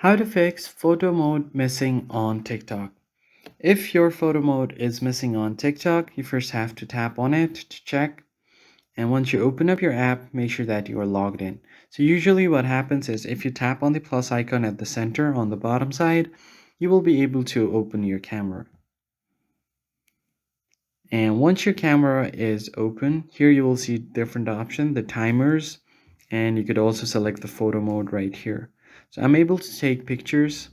How to fix photo mode missing on TikTok. If your photo mode is missing on TikTok, you first have to tap on it to check. And once you open up your app, make sure that you are logged in. So usually what happens is if you tap on the plus icon at the center on the bottom side, you will be able to open your camera. And once your camera is open, here you will see different options, the timers, and you could also select the photo mode right here. So I'm able to take pictures.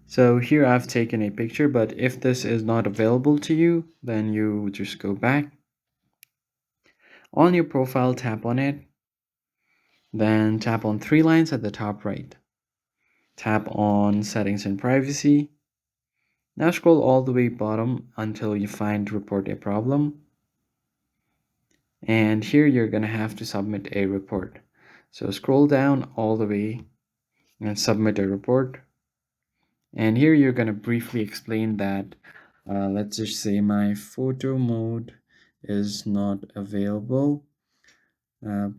So here I've taken a picture, but if this is not available to you, then you just go back. On your profile, tap on it. Then tap on three lines at the top right. Tap on settings and privacy. Now scroll all the way bottom until you find report a problem. And here you're going to have to submit a report. So scroll down all the way and submit a report. And here you're going to briefly explain that let's just say my photo mode is not available.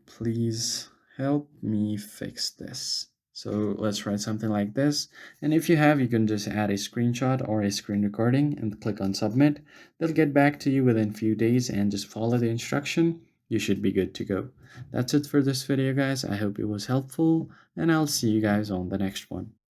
Please help me fix this. So let's write something like this. And if you have, you can just add a screenshot or a screen recording and click on submit. They'll get back to you within a few days and just follow the instruction. You should be good to go. That's it for this video, guys. I hope it was helpful and I'll see you guys on the next one.